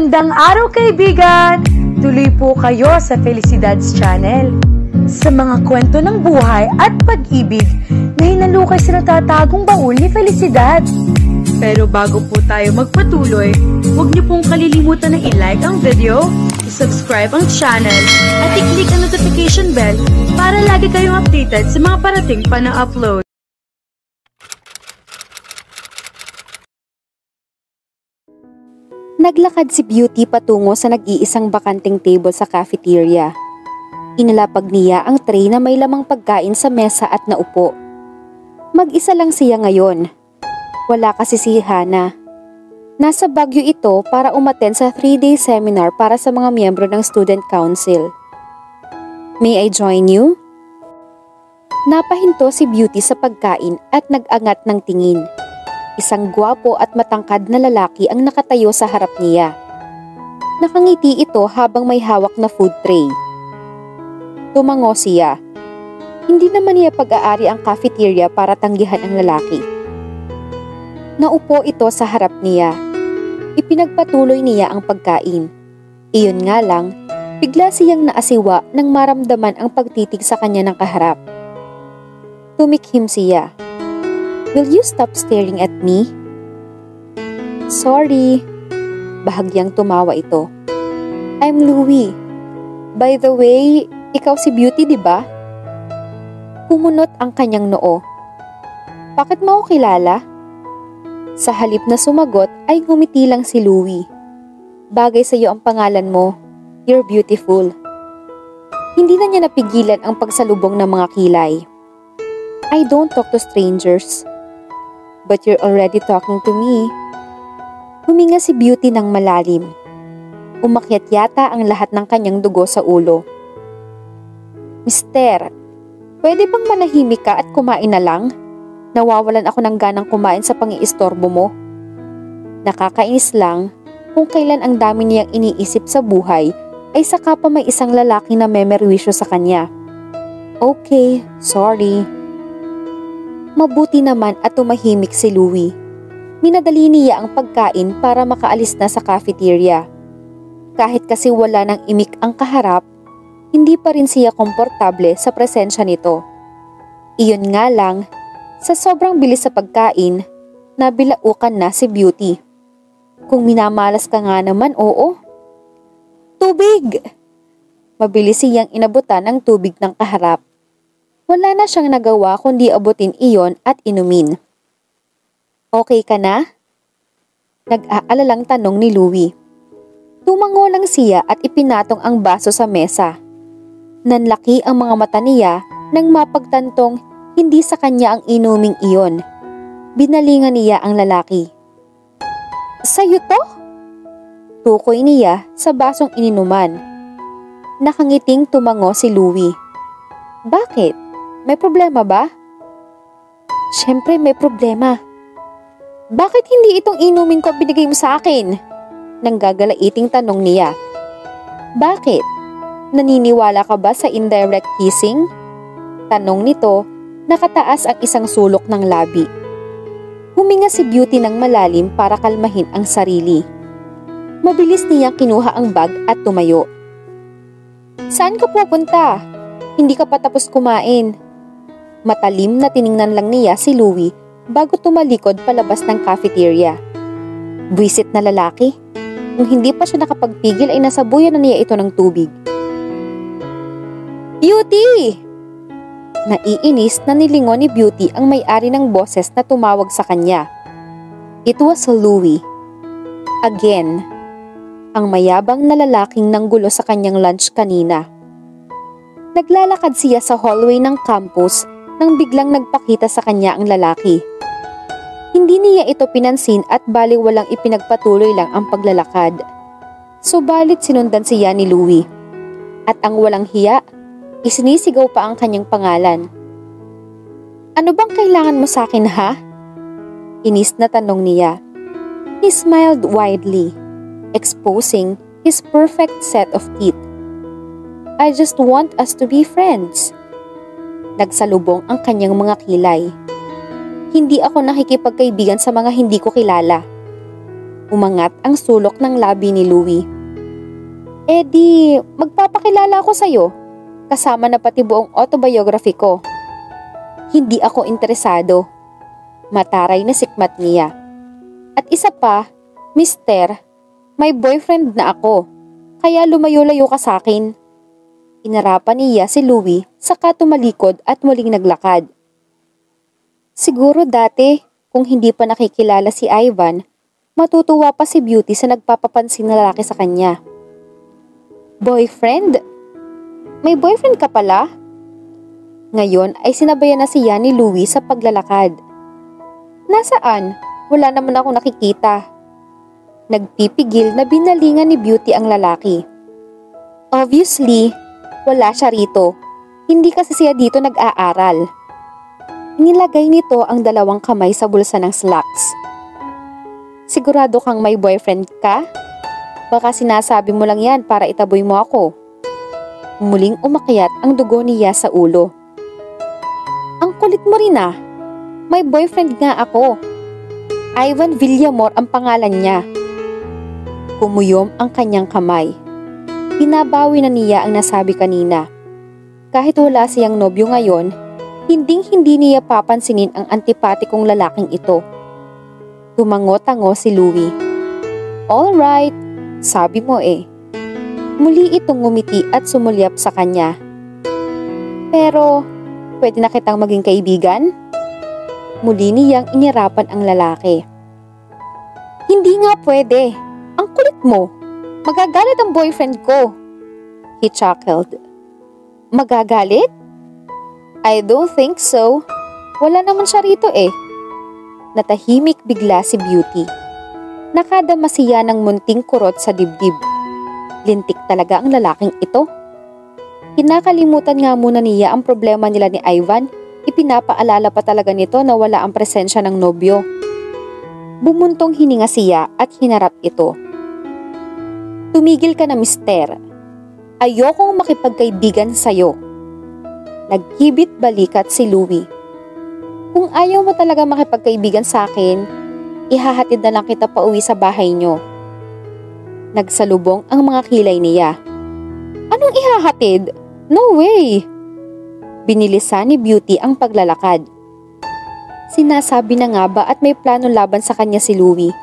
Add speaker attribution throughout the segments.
Speaker 1: Magandang araw kaibigan! Tuloy po kayo sa Felicidad's Channel. Sa mga kwento ng buhay at pag-ibig na hinalukay sa natatagong baul ni Felicidad. Pero bago po tayo magpatuloy, huwag niyo pong kalilimutan na i-like ang video, i-subscribe ang channel, at i-click ang notification bell para lagi kayong updated sa mga parating pa na upload.
Speaker 2: Naglakad si Beauty patungo sa nag-iisang bakanting table sa cafeteria. Inalapag niya ang tray na may lamang pagkain sa mesa at naupo. Mag-isa lang siya ngayon. Wala kasi si Hana. Nasa Baguio ito para umattend sa 3-day seminar para sa mga miyembro ng Student Council. May I join you? Napahinto si Beauty sa pagkain at nag-angat ng tingin. Isang gwapo at matangkad na lalaki ang nakatayo sa harap niya. Nakangiti ito habang may hawak na food tray. Tumango siya. Hindi naman niya pag-aari ang cafeteria para tanggihan ang lalaki. Naupo ito sa harap niya. Ipinagpatuloy niya ang pagkain. Iyon nga lang, bigla siyang naasiwa nang maramdaman ang pagtitig sa kanya ng kaharap. Tumikhim siya. Will you stop staring at me? Sorry. Bahagyang tumawa ito. I'm Louie. By the way, ikaw si Beauty, di ba? Kumunot ang kanyang noo. Bakit mo ako kilala? Sa halip na sumagot ay ngumiti lang si Louie. Bagay sa iyo ang pangalan mo. You're beautiful. Hindi na niya napigilan ang pagsalubong ng mga kilay. I don't talk to strangers. But you're already talking to me. Huminga si Beauty ng malalim. Umakyat yata ang lahat ng kanyang dugo sa ulo. Mister, pwede bang manahimik ka at kumain na lang? Nawawalan ako ng ganang kumain sa pang-iistorbo mo. Nakakainis lang kung kailan ang dami niyang iniisip sa buhay ay saka pa may isang lalaki na memerwisyo sa kanya. Okay, sorry. Mabuti naman at tumahimik si Louie. Minadali niya ang pagkain para makaalis na sa cafeteria. Kahit kasi wala nang imik ang kaharap, hindi pa rin siya komportable sa presensya nito. Iyon nga lang, sa sobrang bilis sa pagkain, nabilaukan na si Beauty. Kung minamalas ka nga naman, oo. Tubig! Mabilis siyang inabutan ng tubig ng kaharap. Wala na siyang nagawa kundi abutin iyon at inumin. Okay ka na? Nag-aalalang tanong ni Louie. Tumango lang siya at ipinatong ang baso sa mesa. Nanlaki ang mga mata niya nang mapagtantong hindi sa kanya ang inuming iyon. Binalingan niya ang lalaki. Sa'yo to? Tukoy niya sa basong ininuman. Nakangiting tumango si Louie. Bakit? May problema ba? Siyempre may problema. Bakit hindi itong inumin ko binigay mo sa akin? Nanggagalaiting tanong niya. Bakit? Naniniwala ka ba sa indirect kissing? Tanong nito, nakataas ang isang sulok ng labi. Huminga si Beauty ng malalim para kalmahin ang sarili. Mabilis niyang kinuha ang bag at tumayo. Saan ka pupunta? Hindi ka pa tapos kumain. Matalim na tiningnan lang niya si Louie bago tumalikod palabas ng cafeteria. Buwisit na lalaki. Kung hindi pa siya nakapagpigil ay nasabuyan na niya ito ng tubig. Beauty! Naiinis na nilingon ni Beauty ang may-ari ng boses na tumawag sa kanya. It was Louie. Again, ang mayabang na lalaking nanggulo sa kanyang lunch kanina. Naglalakad siya sa hallway ng campus nang biglang nagpakita sa kanya ang lalaki. Hindi niya ito pinansin at baliwalang ipinagpatuloy lang ang paglalakad. Subalit sinundan siya ni Louie. At ang walang hiya, isinisigaw pa ang kanyang pangalan. Ano bang kailangan mo sa akin, ha? Inis na tanong niya. He smiled widely, exposing his perfect set of teeth. I just want us to be friends. Nagsalubong ang kanyang mga kilay. Hindi ako nakikipagkaibigan sa mga hindi ko kilala. Umangat ang sulok ng labi ni Louie. "Eh di, magpapakilala ako sa'yo. Kasama na pati buong autobiography ko." "Hindi ako interesado." Mataray na sikmat niya. "At isa pa, Mister, may boyfriend na ako. Kaya lumayo-layo ka sa'kin." Inarapan niya si Louie saka tumalikod at muling naglakad. Siguro dati, kung hindi pa nakikilala si Ivan, matutuwa pa si Beauty sa nagpapapansin na lalaki sa kanya. "Boyfriend? May boyfriend ka pala?" Ngayon ay sinabayan na siya ni Louie sa paglalakad. "Nasaan? Wala naman ako nakikita." Nagpipigil na binalingan ni Beauty ang lalaki. "Obviously, wala siya rito. Hindi kasi siya dito nag-aaral." Nilagay nito ang dalawang kamay sa bulsa ng slacks. "Sigurado kang may boyfriend ka? Baka sinasabi mo lang yan para itaboy mo ako." Muling umakyat ang dugo niya sa ulo. "Ang kulit mo rin ah. May boyfriend nga ako. Ivan Villamor ang pangalan niya." Kumuyom ang kanyang kamay. Binabawi na niya ang nasabi kanina. Kahit wala siyang nobyo ngayon, hindi niya papansinin ang antipatikong lalaking ito. Tumango-tango si Louie. "Alright, sabi mo eh." Muli itong ngumiti at sumulyap sa kanya. "Pero, pwede na kitang maging kaibigan?" Muli niyang inirapan ang lalaki. "Hindi nga pwede. Ang kulit mo. Magagalit ang boyfriend ko." He chuckled. "Magagalit? I don't think so. Wala naman siya rito eh." Natahimik bigla si Beauty. Nakadama siya ng munting kurot sa dibdib. Lintik talaga ang lalaking ito. Kinakalimutan nga muna niya ang problema nila ni Ivan. Ipinapaalala pa talaga nito na wala ang presensya ng nobyo. Bumuntong hininga siya at hinarap ito. "Tumigil ka na, mister. Ayokong makipagkaibigan sa'yo." Naghibit balikat si Louie. "Kung ayaw mo talaga makipagkaibigan sa akin, ihahatid na lang kita pauwi sa bahay nyo." Nagsalubong ang mga kilay niya. "Anong ihahatid? No way!" Binilisan ni Beauty ang paglalakad. Sinasabi na nga ba at may plano laban sa kanya si Louie?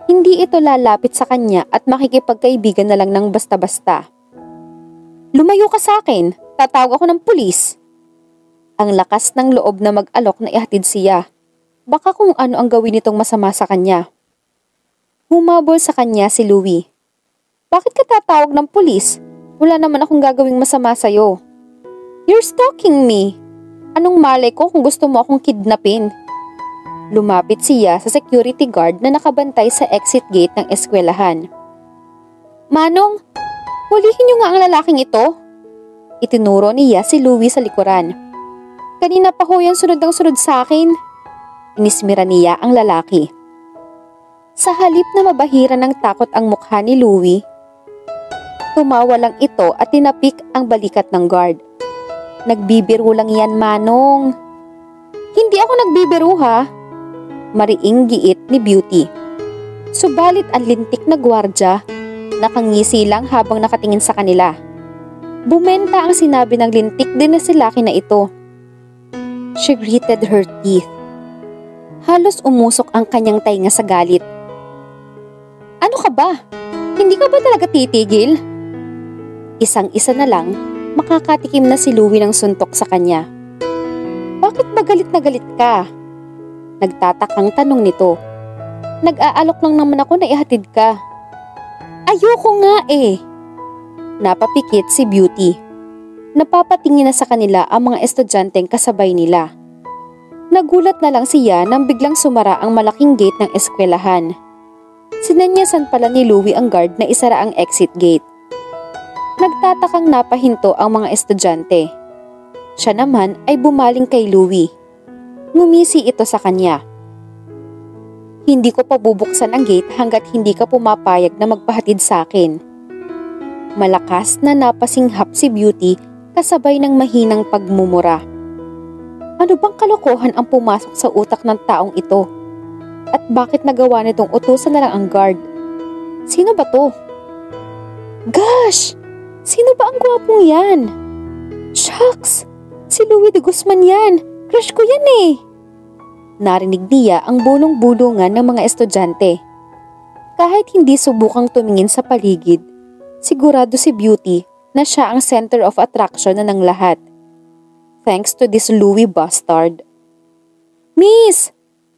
Speaker 2: Hindi ito lalapit sa kanya at makikipagkaibigan na lang ng basta-basta. "Lumayo ka sa akin, tatawag ako ng pulis." Ang lakas ng loob na mag-alok na ihatid siya. Baka kung ano ang gawin nitong masama sa kanya. Humabol sa kanya si Louie. "Bakit ka tatawag ng pulis? Wala naman akong gagawing masama sa'yo." "You're stalking me. Anong malay ko kung gusto mo akong kidnapin?" Lumapit siya sa security guard na nakabantay sa exit gate ng eskwelahan. "Manong, hulihin niyo nga ang lalaking ito." Itinuro niya si Louie sa likuran. "Kanina pa ho yan sunod ang sunod sa akin." Inismira niya ang lalaki. Sa halip na mabahira ng takot ang mukha ni Louie, tumawa lang ito at tinapik ang balikat ng guard. "Nagbibiro lang yan, Manong." "Hindi ako nagbibiro ha." Mariing giit ni Beauty. Subalit ang lintik na gwardya, nakangisi lang habang nakatingin sa kanila. Bumenta ang sinabi ng lintik din na si Lucky na ito. She gritted her teeth. Halos umusok ang kanyang tainga sa galit. "Ano ka ba? Hindi ka ba talaga titigil?" Isang-isa na lang, makakatikim na si Louie ng suntok sa kanya. "Bakit ba galit na galit ka?" Nagtatakang tanong nito. "Nag-aalok lang naman ako na ihatid ka." "Ayoko nga eh." Napapikit si Beauty. Napapatingin na sa kanila ang mga estudyanteng kasabay nila. Nagulat na lang siya nang biglang sumara ang malaking gate ng eskwelahan. Sinanyasan pala ni Louie ang guard na isara ang exit gate. Nagtatakang napahinto ang mga estudyante. Siya naman ay bumaling kay Louie. Ngumisi ito sa kanya. "Hindi ko pabubuksan ang gate hanggat hindi ka pumapayag na magpahatid sa akin." Malakas na napasinghap si Beauty kasabay ng mahinang pagmumura. Ano bang kalokohan ang pumasok sa utak ng taong ito? At bakit nagawa nitong utusan na lang ang guard? Sino ba to? Gosh! Sino ba ang gwapong yan? Shucks! Si Louie de Guzman yan! Crush ko yan eh! Narinig niya ang bulong-bulungan ng mga estudyante. Kahit hindi subukang tumingin sa paligid, sigurado si Beauty na siya ang center of attraction na ng lahat. Thanks to this Louie bastard. Miss!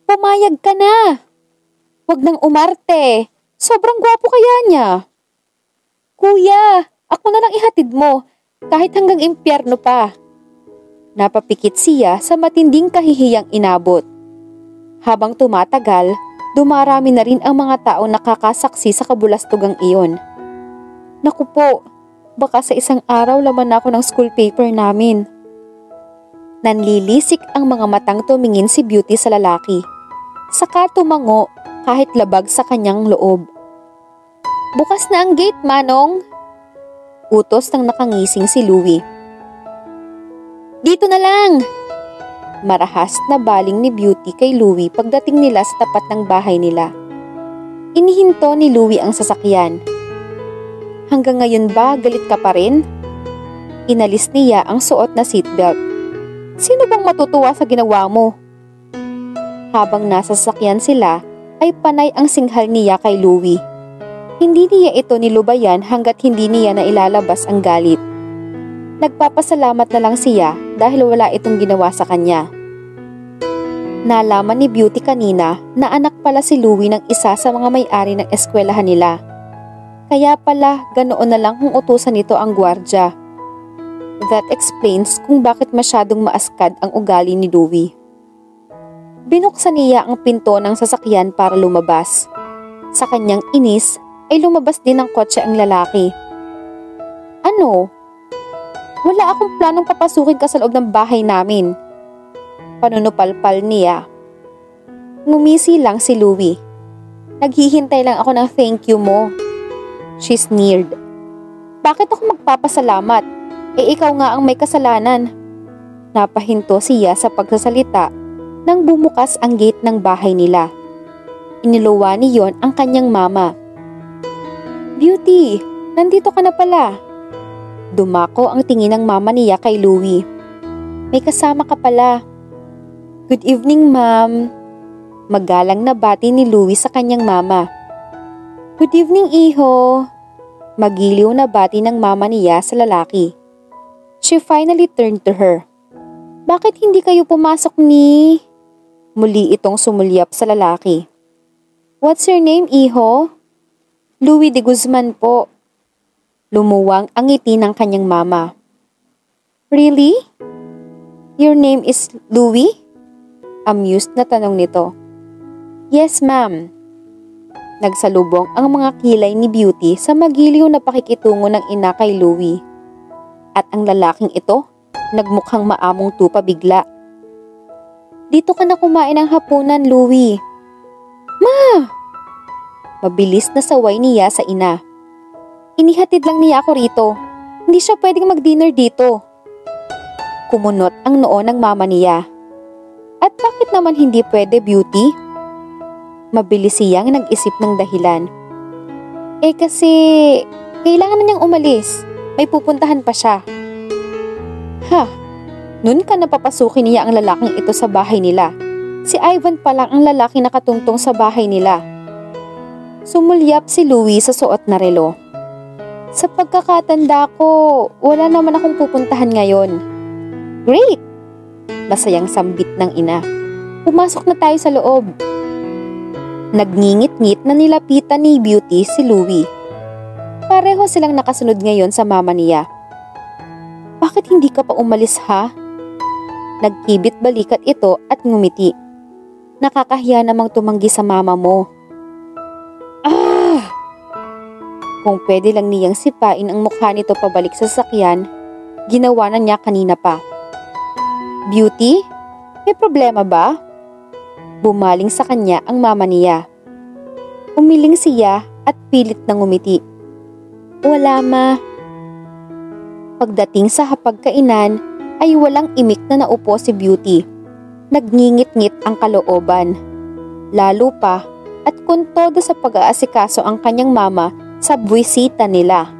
Speaker 2: Pumayag ka na! Huwag nang umarte! Sobrang gwapo kaya niya. Kuya, ako na lang ihatid mo, kahit hanggang impyerno pa. Napapikit siya sa matinding kahihiyang inabot. Habang tumatagal, dumarami na rin ang mga taong nakakasaksi sa kabulastugang iyon. Naku po, baka sa isang araw laman ako ng school paper namin. Nanlilisik ang mga matang tumingin si Beauty sa lalaki. Saka tumango kahit labag sa kanyang loob. Bukas na ang gate, Manong. Utos ng nakangising si Louie. Dito na lang! Marahas na baling ni Beauty kay Louie pagdating nila sa tapat ng bahay nila. Inihinto ni Louie ang sasakyan. Hanggang ngayon ba galit ka pa rin? Inalis niya ang suot na seatbelt. Sino bang matutuwa sa ginawa mo? Habang nasa sasakyan sila, ay panay ang singhal niya kay Louie. Hindi niya ito nilubayan hanggat hindi niya na ilalabas ang galit. Nagpapasalamat na lang siya dahil wala itong ginawa sa kanya. Nalaman ni Beauty kanina na anak pala si Louie ng isa sa mga may-ari ng eskwelahan nila. Kaya pala ganoon na lang kung utusan nito ang gwardya. That explains kung bakit masyadong maaskad ang ugali ni Louie. Binuksan niya ang pinto ng sasakyan para lumabas. Sa kanyang inis ay lumabas din ng kotse ang lalaki. Ano? Wala akong planong papasukin ka sa loob ng bahay namin. Panunupalpal niya. Ngumisi lang si Louie. Naghihintay lang ako ng thank you mo. She sneered. Bakit ako magpapasalamat? Ikaw nga ang may kasalanan. Napahinto siya sa pagsasalita nang bumukas ang gate ng bahay nila. Iniluwa niyon ang kanyang mama. Beauty, nandito ka na pala. Dumako ang tingin ng mama niya kay Louie. May kasama ka pala. Good evening, ma'am. Magalang na bati ni Louie sa kanyang mama. Good evening, iho. Magiliw na bati ng mama niya sa lalaki. She finally turned to her. Bakit hindi kayo pumasok ni... Muli itong sumulyap sa lalaki. What's your name, iho? Louie de Guzman po. Lumuwang ang ngiti ng kanyang mama. Really? Your name is Louie? Amused na tanong nito. Yes, ma'am. Nagsalubong ang mga kilay ni Beauty sa magiliw na pakikitungo ng ina kay Louie. At ang lalaking ito, nagmukhang maamong tupa bigla. Dito ka na kumain ng hapunan, Louie. Ma! Mabilis na saway niya sa ina. Inihatid lang niya ako rito. Hindi siya pwedeng mag-dinner dito. Kumunot ang noo ng mama niya. At bakit naman hindi pwede, Beauty? Mabilis siyang nag-isip ng dahilan. Kasi kailangan na niyang umalis. May pupuntahan pa siya. Noon ka napapasukin niya ang lalaking ito sa bahay nila. Si Ivan pa lang ang lalaki nakatungtong sa bahay nila. Sumulyap si Louie sa suot na relo. Sa pagkakatanda ko, wala naman akong pupuntahan ngayon. Great! Masayang sambit ng ina. Pumasok na tayo sa loob. Nagngingit-ngit na nilapitan ni Beauty si Louie. Pareho silang nakasunod ngayon sa mama niya. Bakit hindi ka pa umalis, ha? Nagkibit balikat ito at ngumiti. Nakakahiya namang tumanggi sa mama mo. Kung pwede lang niyang sipain ang mukha nito pabalik sa sasakyan, ginawa na niya kanina pa. Beauty, may problema ba? Bumaling sa kanya ang mama niya. Umiling siya at pilit na ngumiti. Wala, ma. Pagdating sa hapagkainan ay walang imik na naupo si Beauty. Nagngingit-ngit ang kalooban. Lalo pa at kung todo sa pag-aasikaso ang kanyang mama sa buwisita nila.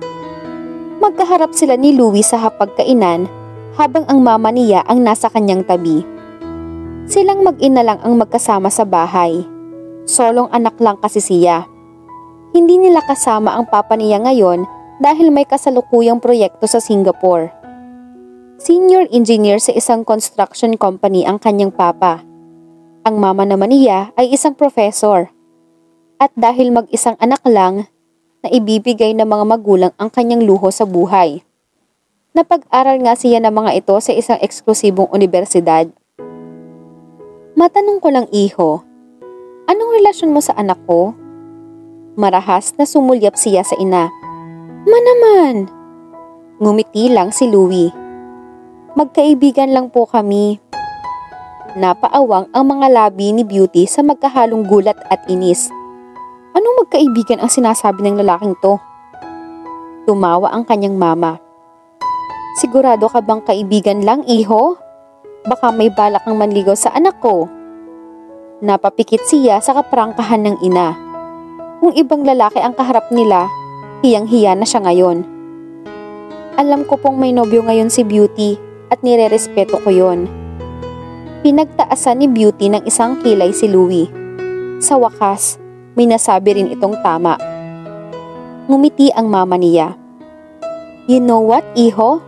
Speaker 2: Magkaharap sila ni Louie sa hapagkainan habang ang mama niya ang nasa kanyang tabi. Silang mag-ina lang ang magkasama sa bahay. Solong anak lang kasi siya. Hindi nila kasama ang papa niya ngayon dahil may kasalukuyang proyekto sa Singapore. Senior engineer sa isang construction company ang kanyang papa. Ang mama naman niya ay isang professor. At dahil mag-isang anak lang, na ibibigay ng mga magulang ang kanyang luho sa buhay. Napag-aral nga siya ng mga ito sa isang eksklusibong universidad. Matanong ko lang, iho, anong relasyon mo sa anak ko? Marahas na sumulyap siya sa ina. Manaman! Ngumiti lang si Louie. Magkaibigan lang po kami. Napaawang ang mga labi ni Beauty sa magkahalong gulat at inis. Anong magkaibigan ang sinasabi ng lalaking to? Tumawa ang kanyang mama. Sigurado ka bang kaibigan lang, iho? Baka may balak kang manligaw sa anak ko. Napapikit siya sa kaprangkahan ng ina. Kung ibang lalaki ang kaharap nila, hiyang-hiya na siya ngayon. Alam ko pong may nobyo ngayon si Beauty at nire-respeto ko yon. Pinagtaasan ni Beauty ng isang kilay si Louie. Sa wakas, may nasabi rin itong tama. Ngumiti ang mama niya. You know what, iho?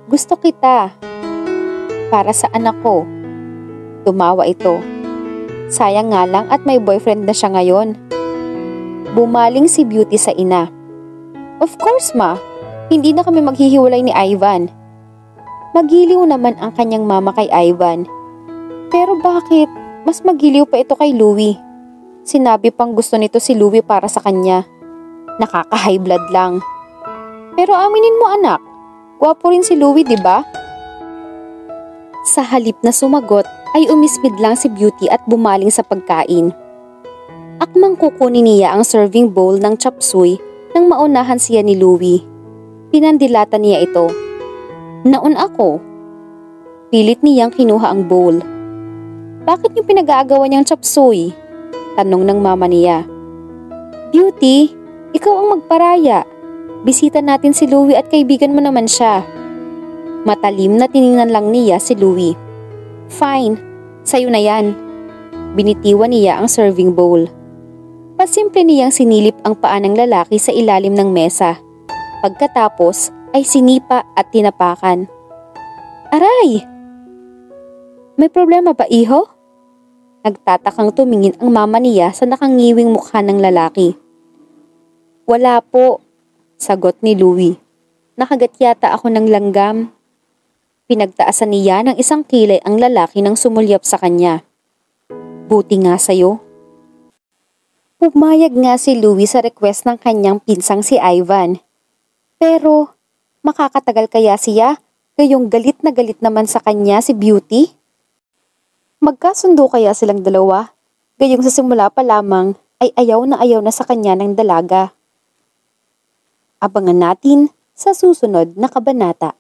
Speaker 2: Gusto kita. Para sa anak ko. Tumawa ito. Sayang nga lang at may boyfriend na siya ngayon. Bumaling si Beauty sa ina. Of course ma, hindi na kami maghihiwalay ni Ivan. Magiliw naman ang kanyang mama kay Ivan. Pero bakit mas magiliw pa ito kay Louie? Sinabi pang gusto nito si Louie para sa kanya. Nakaka-high blood lang. Pero aminin mo anak, gwapo rin si Louie, di ba? Sa halip na sumagot ay umispid lang si Beauty at bumaling sa pagkain. Akmang kukunin niya ang serving bowl ng chop suey nang maunahan siya ni Louie. Pinandilatan niya ito. Naun ako. Pilit niyang kinuha ang bowl. Bakit yung pinag-aagawan niyang chop suey? Tanong ng mama niya. Beauty, ikaw ang magparaya. Bisita natin si Louie at kaibigan mo naman siya. Matalim na tiningnan lang niya si Louie. Fine, sayo na yan. Binitiwan niya ang serving bowl. Pasimple niyang sinilip ang paa ng lalaki sa ilalim ng mesa. Pagkatapos ay sinipa at tinapakan. Aray! May problema ba, iho? Nagtatakang tumingin ang mama niya sa nakangiwing mukha ng lalaki. Wala po, sagot ni Louie. Nakagat yata ako ng langgam. Pinagtaasan niya ng isang kilay ang lalaki nang sumulyap sa kanya. Buti nga sayo. Pumayag nga si Louie sa request ng kanyang pinsang si Ivan. Pero, makakatagal kaya siya? Gayong galit na galit naman sa kanya si Beauty? Magkasundo kaya silang dalawa? Gayong sa simula pa lamang ay ayaw na sa kanya ng dalaga. Abangan natin sa susunod na kabanata.